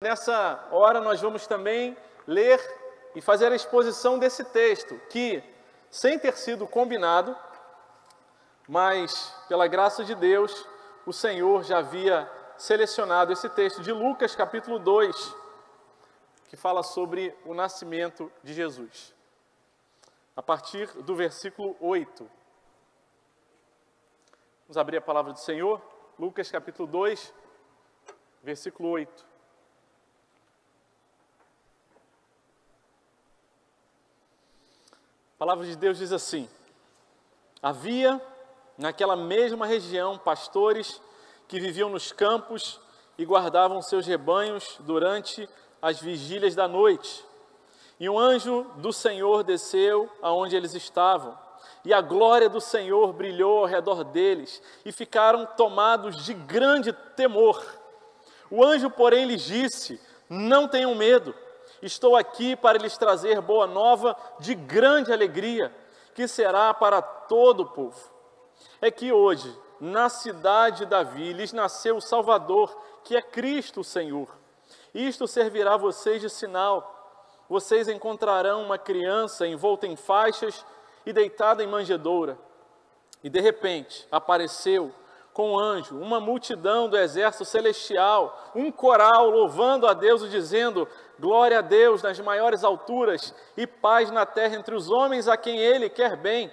nessa hora nós vamos também ler e fazer a exposição desse texto, que, sem ter sido combinado, mas pela graça de Deus, o Senhor já havia selecionado esse texto de Lucas capítulo 2, que fala sobre o nascimento de Jesus. A partir do versículo 8. Vamos abrir a palavra do Senhor, Lucas capítulo 2, versículo 8. A palavra de Deus diz assim: havia naquela mesma região pastores que viviam nos campos e guardavam seus rebanhos durante as vigílias da noite. E um anjo do Senhor desceu aonde eles estavam, e a glória do Senhor brilhou ao redor deles, e ficaram tomados de grande temor. O anjo, porém, lhes disse: não tenham medo, estou aqui para lhes trazer boa nova de grande alegria, que será para todo o povo. É que hoje, na cidade de Davi, lhes nasceu o Salvador, que é Cristo o Senhor. Isto servirá a vocês de sinal. Vocês encontrarão uma criança envolta em faixas e deitada em manjedoura. E de repente apareceu com o anjo uma multidão do exército celestial, um coral louvando a Deus e dizendo: glória a Deus nas maiores alturas e paz na terra entre os homens a quem Ele quer bem.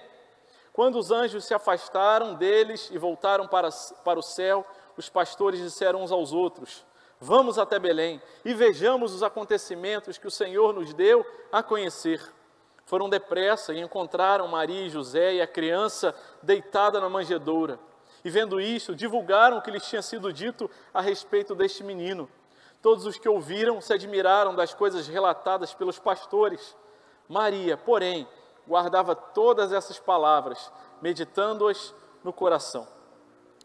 Quando os anjos se afastaram deles e voltaram para o céu, os pastores disseram uns aos outros: vamos até Belém e vejamos os acontecimentos que o Senhor nos deu a conhecer. Foram depressa e encontraram Maria e José e a criança deitada na manjedoura. E vendo isto, divulgaram o que lhes tinha sido dito a respeito deste menino. Todos os que ouviram se admiraram das coisas relatadas pelos pastores. Maria, porém, guardava todas essas palavras, meditando-as no coração.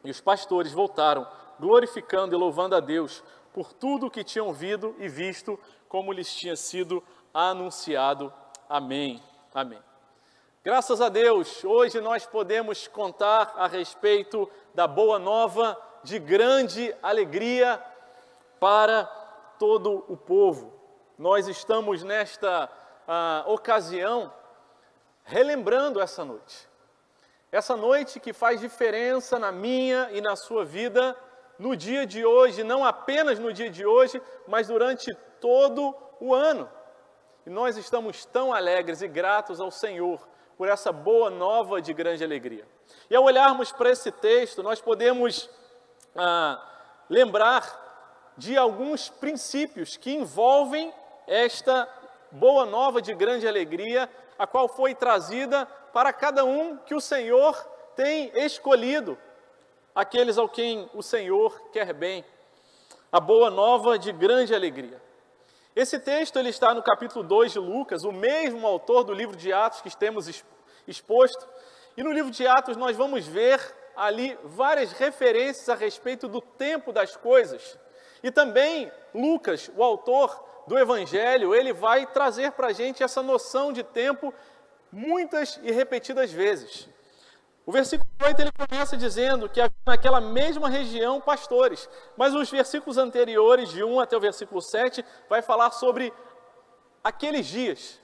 E os pastores voltaram, glorificando e louvando a Deus por tudo o que tinham ouvido e visto, como lhes tinha sido anunciado. Amém. Amém. Graças a Deus, hoje nós podemos contar a respeito da boa nova de grande alegria para todo o povo. Nós estamos nesta ocasião relembrando essa noite. Essa noite que faz diferença na minha e na sua vida no dia de hoje, não apenas no dia de hoje, mas durante todo o ano. E nós estamos tão alegres e gratos ao Senhor por essa boa nova de grande alegria. E ao olharmos para esse texto, nós podemos lembrar de alguns princípios que envolvem esta boa nova de grande alegria, a qual foi trazida para cada um que o Senhor tem escolhido, aqueles ao quem o Senhor quer bem. A boa nova de grande alegria. Esse texto ele está no capítulo 2 de Lucas, o mesmo autor do livro de Atos que temos exposto. E no livro de Atos nós vamos ver ali várias referências a respeito do tempo das coisas. E também Lucas, o autor do Evangelho, ele vai trazer para a gente essa noção de tempo muitas e repetidas vezes. O versículo 8 ele começa dizendo que havia naquela mesma região pastores, mas os versículos anteriores, de 1 até o versículo 7, vai falar sobre aqueles dias.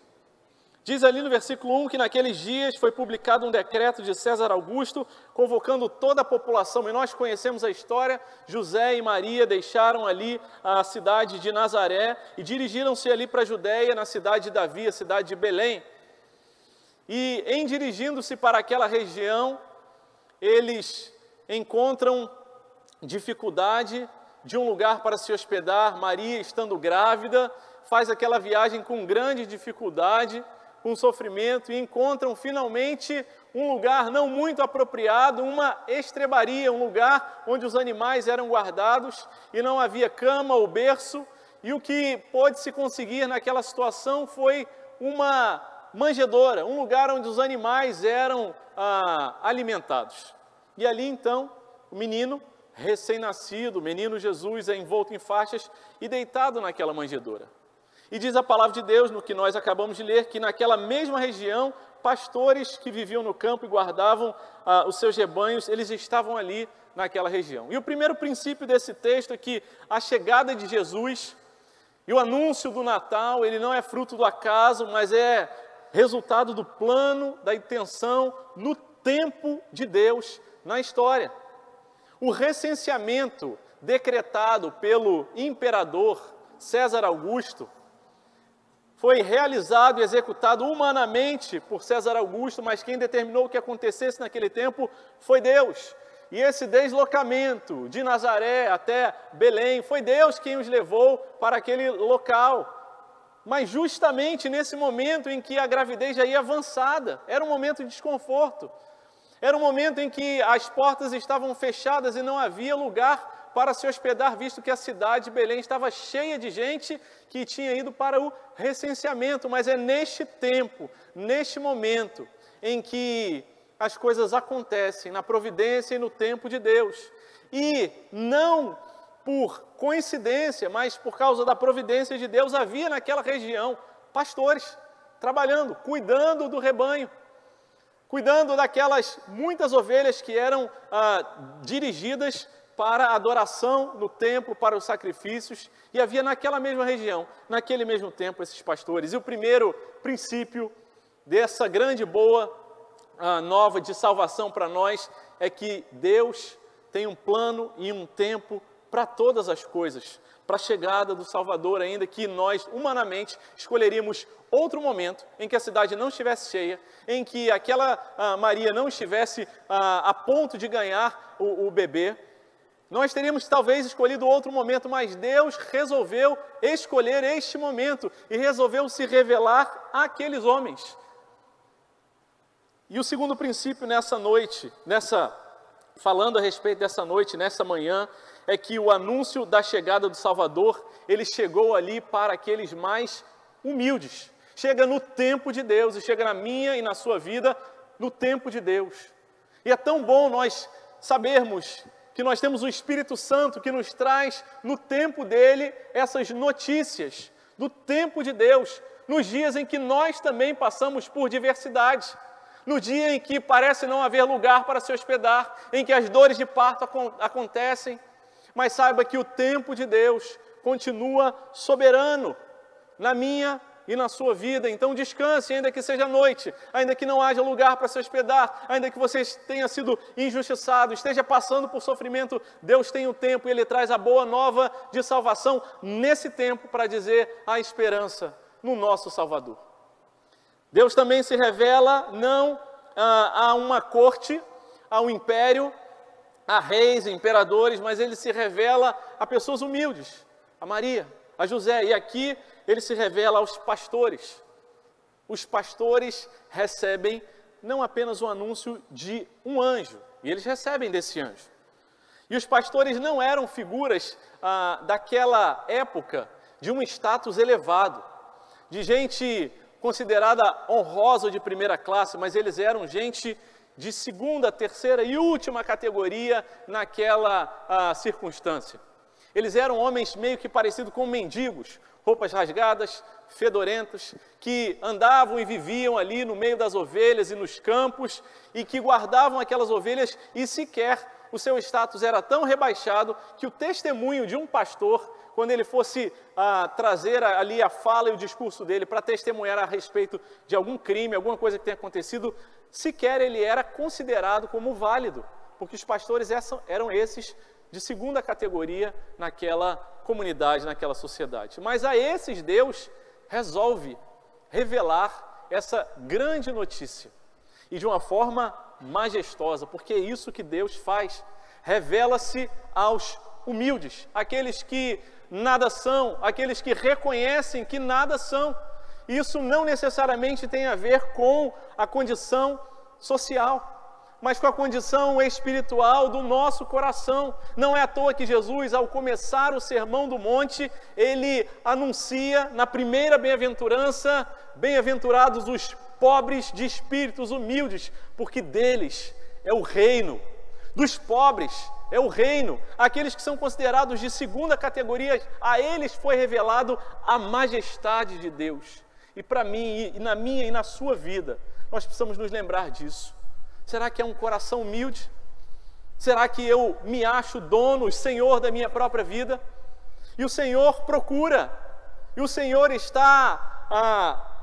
Diz ali no versículo 1 que naqueles dias foi publicado um decreto de César Augusto, convocando toda a população, e nós conhecemos a história. José e Maria deixaram ali a cidade de Nazaré e dirigiram-se ali para a Judéia, na cidade de Davi, a cidade de Belém. E em dirigindo-se para aquela região, eles encontram dificuldade de um lugar para se hospedar. Maria, estando grávida, faz aquela viagem com grande dificuldade, com sofrimento, e encontram finalmente um lugar não muito apropriado, uma estrebaria, um lugar onde os animais eram guardados e não havia cama ou berço. E o que pôde se conseguir naquela situação foi uma manjedoura, um lugar onde os animais eram alimentados. E ali então, o menino recém-nascido, o menino Jesus, é envolto em faixas e deitado naquela manjedoura. E diz a palavra de Deus, no que nós acabamos de ler, que naquela mesma região, pastores que viviam no campo e guardavam os seus rebanhos, eles estavam ali naquela região. E o primeiro princípio desse texto é que a chegada de Jesus E o anúncio do Natal, ele não é fruto do acaso, mas é resultado do plano, da intenção, no tempo de Deus na história. O recenseamento decretado pelo imperador César Augusto foi realizado e executado humanamente por César Augusto, mas quem determinou o que acontecesse naquele tempo foi Deus. E esse deslocamento de Nazaré até Belém, foi Deus quem os levou para aquele local. Mas justamente nesse momento em que a gravidez já ia avançada, era um momento de desconforto. Era um momento em que as portas estavam fechadas e não havia lugar para se hospedar, visto que a cidade de Belém estava cheia de gente que tinha ido para o recenseamento. Mas é neste tempo, neste momento, em que as coisas acontecem, na providência e no tempo de Deus. E não por coincidência, mas por causa da providência de Deus, havia naquela região pastores trabalhando, cuidando do rebanho, cuidando daquelas muitas ovelhas que eram dirigidas para a adoração no templo, para os sacrifícios, e havia naquela mesma região, naquele mesmo tempo, esses pastores. E o primeiro princípio dessa grande boa nova de salvação para nós é que Deus tem um plano e um tempo para todas as coisas, para a chegada do Salvador, ainda que nós, humanamente, escolheríamos outro momento em que a cidade não estivesse cheia, em que aquela Maria não estivesse a ponto de ganhar o bebê. Nós teríamos talvez escolhido outro momento, mas Deus resolveu escolher este momento e resolveu se revelar àqueles homens. E o segundo princípio nessa noite, falando a respeito dessa noite, nessa manhã, é que o anúncio da chegada do Salvador, ele chegou ali para aqueles mais humildes. Chega no tempo de Deus, e chega na minha e na sua vida, no tempo de Deus. E é tão bom nós sabermos que nós temos o Espírito Santo que nos traz, no tempo dele, essas notícias, do tempo de Deus, nos dias em que nós também passamos por diversidade. No dia em que parece não haver lugar para se hospedar, em que as dores de parto acontecem, mas saiba que o tempo de Deus continua soberano na minha e na sua vida. Então descanse, ainda que seja noite, ainda que não haja lugar para se hospedar, ainda que você tenha sido injustiçado, esteja passando por sofrimento, Deus tem o tempo e Ele traz a boa nova de salvação nesse tempo para dizer a esperança no nosso Salvador. Deus também se revela não a uma corte, a um império, a reis, imperadores, mas Ele se revela a pessoas humildes, a Maria, a José. E aqui Ele se revela aos pastores. Os pastores recebem não apenas o anúncio de um anjo, e eles recebem desse anjo. E os pastores não eram figuras daquela época de um status elevado, de gente considerada honrosa ou de primeira classe, mas eles eram gente de segunda, terceira e última categoria naquela circunstância. Eles eram homens meio que parecidos com mendigos, roupas rasgadas, fedorentos, que andavam e viviam ali no meio das ovelhas e nos campos, e que guardavam aquelas ovelhas, e sequer o seu status era tão rebaixado que o testemunho de um pastor, quando ele fosse trazer ali a fala e o discurso dele para testemunhar a respeito de algum crime, alguma coisa que tenha acontecido, sequer ele era considerado como válido, porque os pastores eram esses de segunda categoria naquela comunidade, naquela sociedade. Mas a esses Deus resolve revelar essa grande notícia, e de uma forma majestosa, porque é isso que Deus faz, revela-se aos humildes, aqueles que nada são, aqueles que reconhecem que nada são. Isso não necessariamente tem a ver com a condição social, mas com a condição espiritual do nosso coração. Não é à toa que Jesus, ao começar o Sermão do Monte, ele anuncia na primeira bem-aventurança: bem-aventurados os pobres de espíritos humildes, porque deles é o reino. Dos pobres é o reino. Aqueles que são considerados de segunda categoria, a eles foi revelado a majestade de Deus. E para mim, e na minha e na sua vida, nós precisamos nos lembrar disso. Será que é um coração humilde? Será que eu me acho dono, senhor da minha própria vida? E o Senhor procura E o Senhor está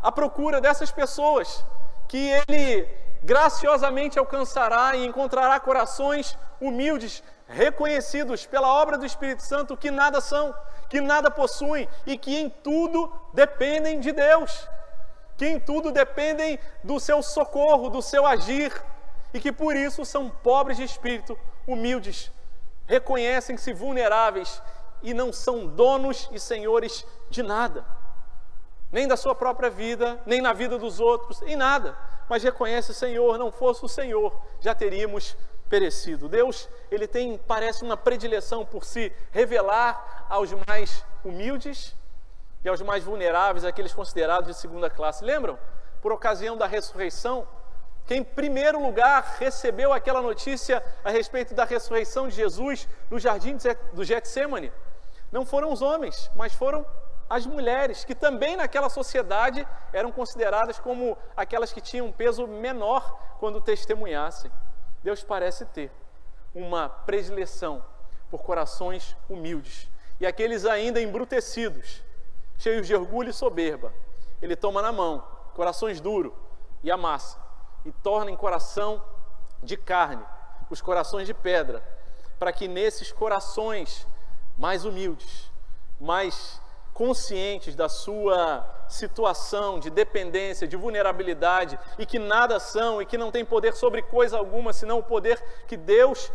à procura dessas pessoas, que Ele graciosamente alcançará e encontrará corações humildes, reconhecidos pela obra do Espírito Santo, que nada são, que nada possuem e que em tudo dependem de Deus, que em tudo dependem do seu socorro, do seu agir, e que por isso são pobres de espírito, humildes, reconhecem-se vulneráveis e não são donos e senhores de nada, nem da sua própria vida, nem na vida dos outros, em nada, mas reconhece: Senhor, não fosse o Senhor, já teríamos perecido. Deus, Ele tem, parece, uma predileção por se revelar aos mais humildes e aos mais vulneráveis, aqueles considerados de segunda classe. Lembram? Por ocasião da ressurreição, quem em primeiro lugar recebeu aquela notícia a respeito da ressurreição de Jesus no jardim do Getsêmani, não foram os homens, mas foram as mulheres, que também naquela sociedade eram consideradas como aquelas que tinham um peso menor quando testemunhassem. Deus parece ter uma predileção por corações humildes, e aqueles ainda embrutecidos, cheios de orgulho e soberba, Ele toma na mão corações duros e amassa, e torna em coração de carne os corações de pedra, para que nesses corações mais humildes, mais conscientes da sua situação de dependência, de vulnerabilidade, e que nada são, e que não têm poder sobre coisa alguma, senão o poder que Deus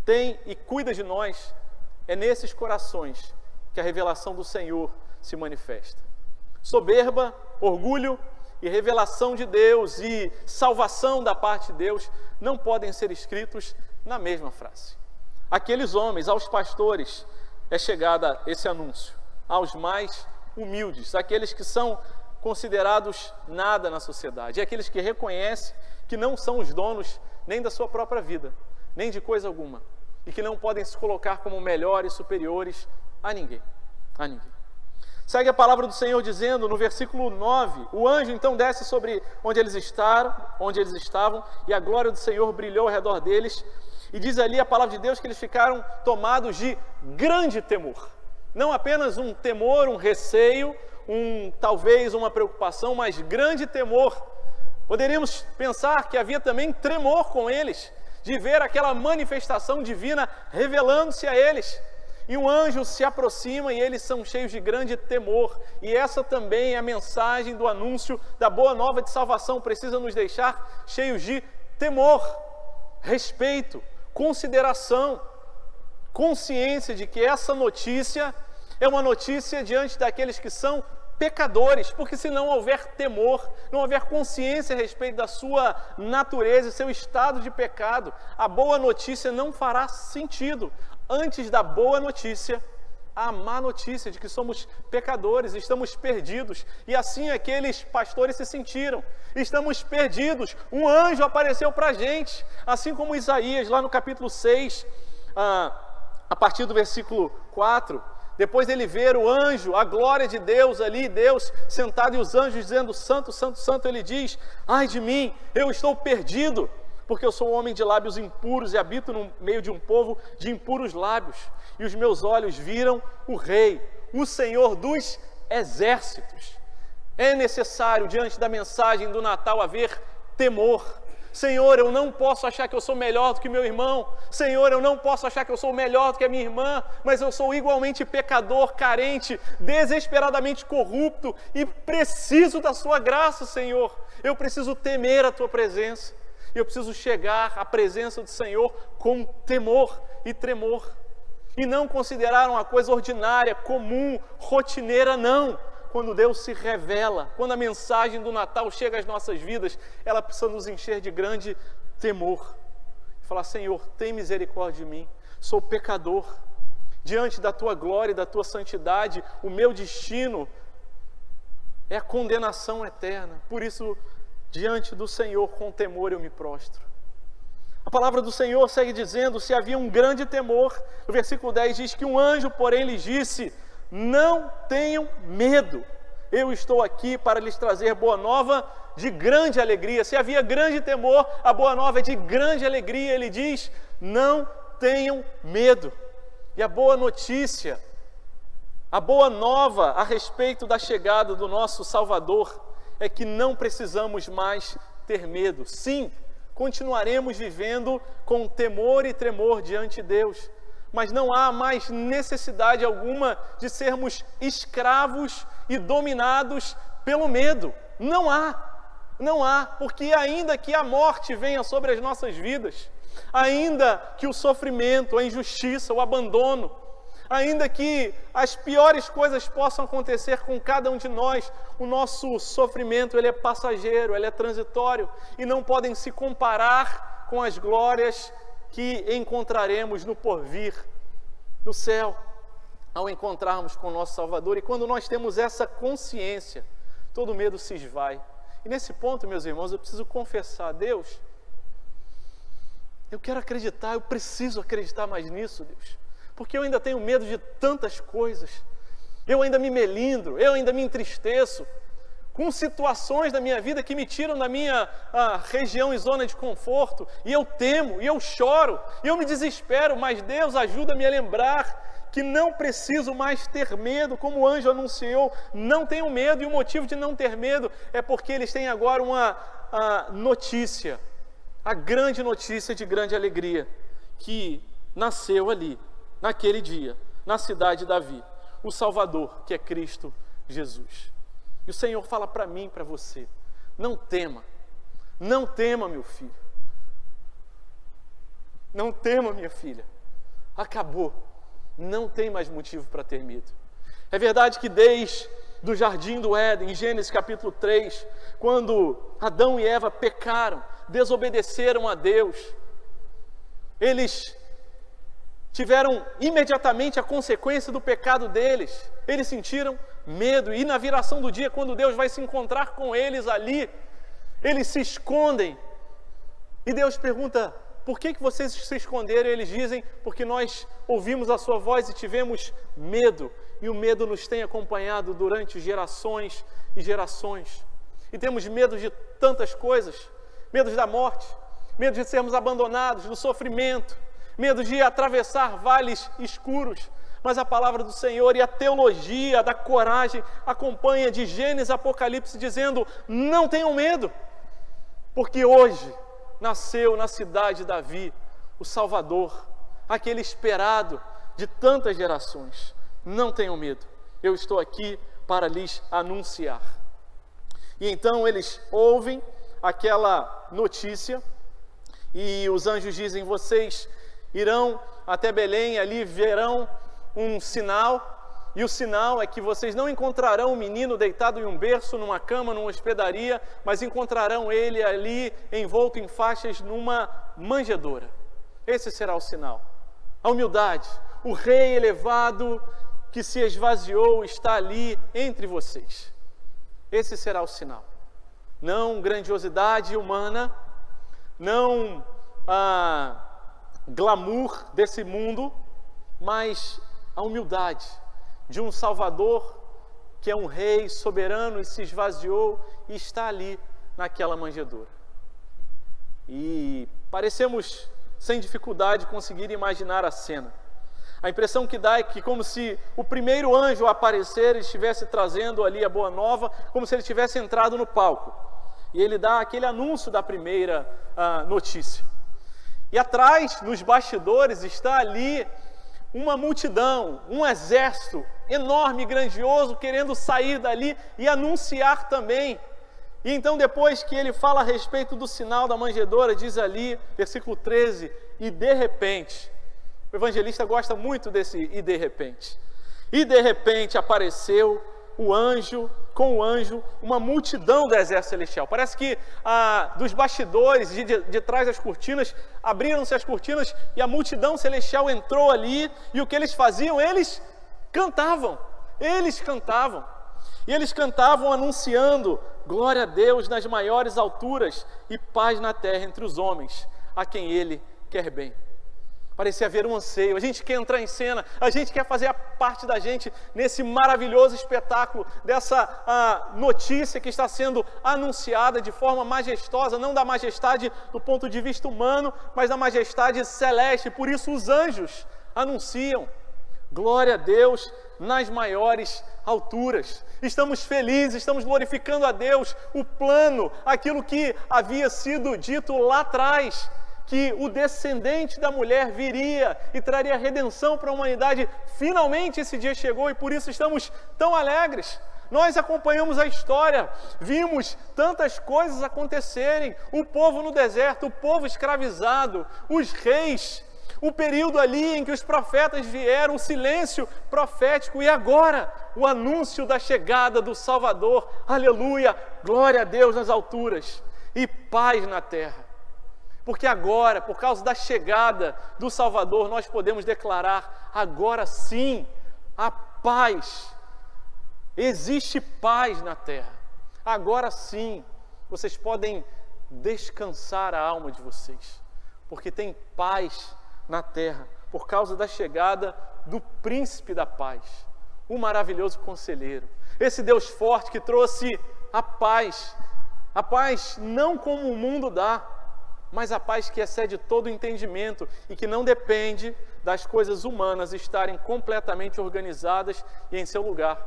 tem e cuida de nós, é nesses corações que a revelação do Senhor se manifesta. Soberba, orgulho e revelação de Deus e salvação da parte de Deus não podem ser escritos na mesma frase. Aqueles homens, aos pastores, é chegada esse anúncio, aos mais humildes, aqueles que são considerados nada na sociedade, aqueles que reconhecem que não são os donos nem da sua própria vida, nem de coisa alguma, e que não podem se colocar como melhores, superiores a ninguém, a ninguém. Segue a palavra do Senhor dizendo no versículo 9, o anjo então desce sobre onde eles estavam, e a glória do Senhor brilhou ao redor deles, e diz ali a palavra de Deus que eles ficaram tomados de grande temor. Não apenas um temor, um receio, talvez uma preocupação, mas grande temor. Poderíamos pensar que havia também tremor com eles, de ver aquela manifestação divina revelando-se a eles. E um anjo se aproxima e eles são cheios de grande temor. E essa também é a mensagem do anúncio da boa nova de salvação. Precisa nos deixar cheios de temor, respeito, consideração, consciência de que essa notícia é uma notícia diante daqueles que são pecadores, porque se não houver temor, não houver consciência a respeito da sua natureza e seu estado de pecado, a boa notícia não fará sentido. Antes da boa notícia, a má notícia de que somos pecadores, estamos perdidos, e assim aqueles pastores se sentiram, estamos perdidos, um anjo apareceu para a gente, assim como Isaías, lá no capítulo 6, a partir do versículo 4, depois dele ver o anjo, a glória de Deus ali, Deus sentado e os anjos dizendo: Santo, Santo, Santo, ele diz: ai de mim, eu estou perdido, porque eu sou um homem de lábios impuros e habito no meio de um povo de impuros lábios, e os meus olhos viram o Rei, o Senhor dos exércitos. É necessário, diante da mensagem do Natal, haver temor. Senhor, eu não posso achar que eu sou melhor do que meu irmão. Senhor, eu não posso achar que eu sou melhor do que a minha irmã, mas eu sou igualmente pecador, carente, desesperadamente corrupto e preciso da sua graça, Senhor. Eu preciso temer a tua presença. Eu preciso chegar à presença do Senhor com temor e tremor. E não considerar uma coisa ordinária, comum, rotineira, não. Quando Deus se revela, quando a mensagem do Natal chega às nossas vidas, ela precisa nos encher de grande temor. Falar: Senhor, tem misericórdia de mim, sou pecador. Diante da tua glória e da tua santidade, o meu destino é a condenação eterna. Por isso, diante do Senhor, com temor eu me prostro. A palavra do Senhor segue dizendo: se havia um grande temor, o versículo 10 diz que um anjo, porém, lhes disse: não tenham medo, eu estou aqui para lhes trazer boa nova de grande alegria. Se havia grande temor, a boa nova é de grande alegria. Ele diz: não tenham medo. E a boa notícia, A boa nova a respeito da chegada do nosso Salvador é que não precisamos mais ter medo. Sim, continuaremos vivendo com temor e tremor diante de Deus, mas não há mais necessidade alguma de sermos escravos e dominados pelo medo. Não há, porque ainda que a morte venha sobre as nossas vidas, ainda que o sofrimento, a injustiça, o abandono, ainda que as piores coisas possam acontecer com cada um de nós, o nosso sofrimento ele é passageiro, ele é transitório e não podem se comparar com as glórias que encontraremos no porvir, no céu, ao encontrarmos com o nosso Salvador. E quando nós temos essa consciência, todo medo se esvai. E nesse ponto, meus irmãos, eu preciso confessar a Deus, eu quero acreditar, eu preciso acreditar mais nisso, Deus, porque eu ainda tenho medo de tantas coisas, eu ainda me melindro, eu ainda me entristeço com situações da minha vida que me tiram da minha região e zona de conforto, e eu temo, e eu choro, e eu me desespero, mas Deus ajuda-me a lembrar que não preciso mais ter medo, como o anjo anunciou, não tenho medo, e o motivo de não ter medo é porque eles têm agora uma notícia, a grande notícia de grande alegria, que nasceu ali, naquele dia, na cidade de Davi, o Salvador, que é Cristo Jesus. E o Senhor fala para mim, para você, não tema, meu filho, não tema, minha filha, acabou, não tem mais motivo para ter medo. É verdade que desde do jardim do Éden, em Gênesis capítulo 3, quando Adão e Eva pecaram, desobedeceram a Deus, eles tiveram imediatamente a consequência do pecado deles, eles sentiram medo, e na viração do dia, quando Deus vai se encontrar com eles ali, eles se escondem, e Deus pergunta, por que vocês se esconderam? E eles dizem, porque nós ouvimos a sua voz e tivemos medo, e o medo nos tem acompanhado durante gerações e gerações, e temos medo de tantas coisas, medo da morte, medo de sermos abandonados, do sofrimento, medo de atravessar vales escuros, mas a palavra do Senhor e a teologia da coragem acompanha de Gênesis a Apocalipse dizendo, não tenham medo, porque hoje nasceu na cidade de Davi o Salvador, aquele esperado de tantas gerações. Não tenham medo, eu estou aqui para lhes anunciar. E então eles ouvem aquela notícia e os anjos dizem, vocês irão até Belém, ali verão um sinal, e o sinal é que vocês não encontrarão um menino deitado em um berço, numa cama, numa hospedaria, mas encontrarão ele ali envolto em faixas numa manjedoura. Esse será o sinal. A humildade, o rei elevado que se esvaziou está ali entre vocês. Esse será o sinal. Não grandiosidade humana, não glamour desse mundo, mas a humildade de um Salvador que é um rei soberano e se esvaziou e está ali naquela manjedoura. E parecemos sem dificuldade conseguir imaginar a cena. A impressão que dá é que como se o primeiro anjo a aparecer estivesse trazendo ali a boa nova, como se ele tivesse entrado no palco. E ele dá aquele anúncio da primeira notícia. E atrás, nos bastidores, está ali uma multidão, um exército enorme e grandioso querendo sair dali e anunciar também. E então depois que ele fala a respeito do sinal da manjedoura, diz ali, versículo 13, e de repente, o evangelista gosta muito desse e de repente apareceu o anjo, com o anjo, uma multidão do exército celestial. Parece que dos bastidores, de trás das cortinas, abriram-se as cortinas e a multidão celestial entrou ali, e o que eles faziam? Eles cantavam. E eles cantavam anunciando, glória a Deus nas maiores alturas e paz na terra entre os homens, a quem Ele quer bem. Parecia haver um anseio, a gente quer entrar em cena, a gente quer fazer a parte da gente nesse maravilhoso espetáculo, dessa notícia que está sendo anunciada de forma majestosa, não da majestade do ponto de vista humano, mas da majestade celeste. Por isso os anjos anunciam, glória a Deus nas maiores alturas. Estamos felizes, estamos glorificando a Deus, o plano, aquilo que havia sido dito lá atrás, que o descendente da mulher viria e traria redenção para a humanidade. Finalmente esse dia chegou e por isso estamos tão alegres. Nós acompanhamos a história, vimos tantas coisas acontecerem, o povo no deserto, o povo escravizado, os reis, o período ali em que os profetas vieram, o silêncio profético e agora o anúncio da chegada do Salvador. Aleluia, glória a Deus nas alturas e paz na terra. Porque agora, por causa da chegada do Salvador, nós podemos declarar, agora sim, a paz. Existe paz na terra. Agora sim, vocês podem descansar a alma de vocês, porque tem paz na terra, por causa da chegada do príncipe da paz, o maravilhoso conselheiro, esse Deus forte que trouxe a paz não como o mundo dá, mas a paz que excede todo o entendimento e que não depende das coisas humanas estarem completamente organizadas e em seu lugar.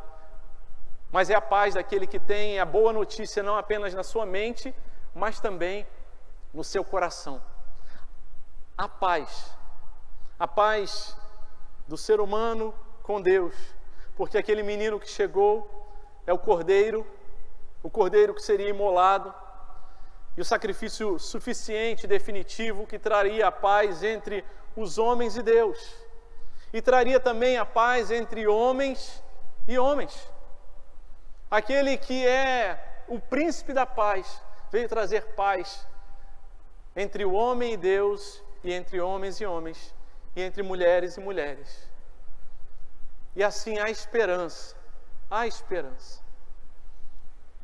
Mas é a paz daquele que tem a boa notícia não apenas na sua mente, mas também no seu coração. A paz do ser humano com Deus, porque aquele menino que chegou é o cordeiro que seria imolado, e o sacrifício suficiente, definitivo, que traria a paz entre os homens e Deus, e traria também a paz entre homens e homens. Aquele que é o príncipe da paz, veio trazer paz entre o homem e Deus, e entre homens e homens, e entre mulheres e mulheres. E assim há esperança, há esperança.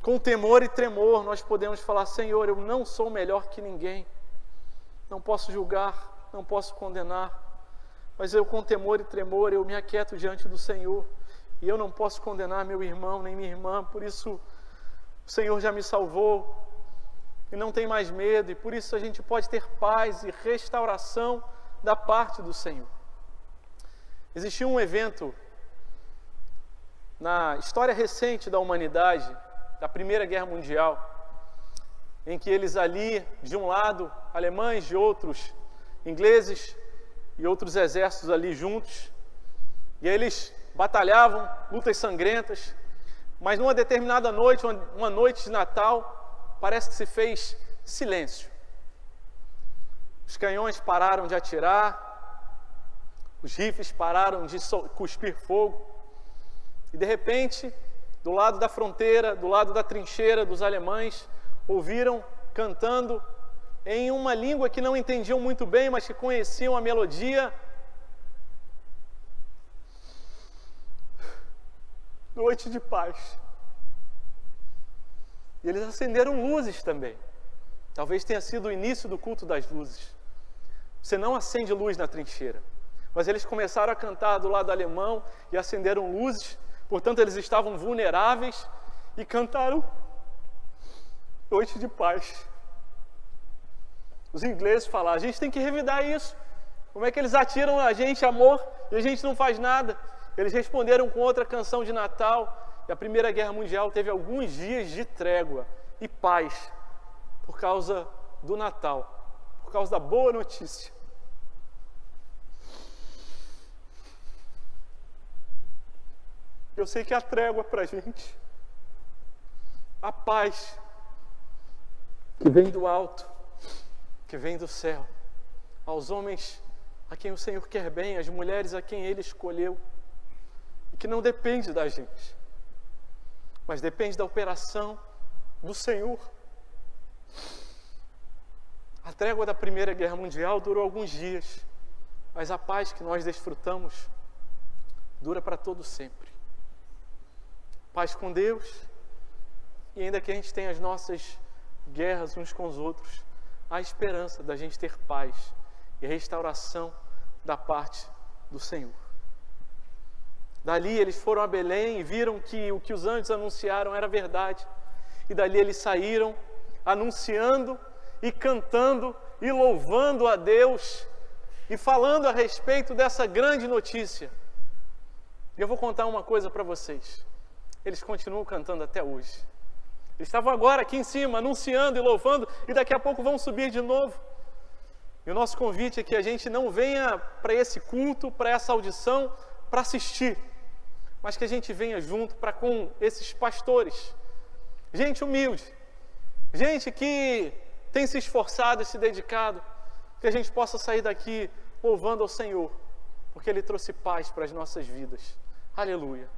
Com temor e tremor nós podemos falar, Senhor, eu não sou melhor que ninguém, não posso julgar, não posso condenar, mas eu com temor e tremor eu me aquieto diante do Senhor, e eu não posso condenar meu irmão nem minha irmã, por isso o Senhor já me salvou, e não tem mais medo, e por isso a gente pode ter paz e restauração da parte do Senhor. Existiu um evento na história recente da humanidade, da Primeira Guerra Mundial, em que eles ali, de um lado, alemães, de outros, ingleses e outros exércitos ali juntos, e eles batalhavam, lutas sangrentas, mas numa determinada noite, uma noite de Natal, parece que se fez silêncio. Os canhões pararam de atirar, os rifles pararam de cuspir fogo, e de repente, do lado da fronteira, do lado da trincheira dos alemães, ouviram cantando em uma língua que não entendiam muito bem, mas que conheciam a melodia. Noite de paz. E eles acenderam luzes também. Talvez tenha sido o início do culto das luzes. Você não acende luz na trincheira. Mas eles começaram a cantar do lado alemão e acenderam luzes. Portanto, eles estavam vulneráveis e cantaram Noite de Paz. Os ingleses falaram, a gente tem que revidar isso. Como é que eles atiram a gente, amor, e a gente não faz nada? Eles responderam com outra canção de Natal, e a Primeira Guerra Mundial teve alguns dias de trégua e paz, por causa do Natal, por causa da boa notícia. Eu sei que há trégua para a gente, a paz que vem do alto, que vem do céu, aos homens a quem o Senhor quer bem, às mulheres a quem Ele escolheu, e que não depende da gente, mas depende da operação do Senhor. A trégua da Primeira Guerra Mundial durou alguns dias, mas a paz que nós desfrutamos dura para todo sempre. Paz com Deus, e ainda que a gente tenha as nossas guerras uns com os outros, há esperança da gente ter paz e restauração da parte do Senhor. Dali eles foram a Belém e viram que o que os anjos anunciaram era verdade. E dali eles saíram anunciando e cantando e louvando a Deus e falando a respeito dessa grande notícia. E eu vou contar uma coisa para vocês. Eles continuam cantando até hoje. Eles estavam agora aqui em cima, anunciando e louvando, e daqui a pouco vão subir de novo. E o nosso convite é que a gente não venha para esse culto, para essa audição, para assistir, mas que a gente venha junto para com esses pastores. Gente humilde, gente que tem se esforçado e se dedicado, que a gente possa sair daqui louvando ao Senhor, porque Ele trouxe paz para as nossas vidas. Aleluia.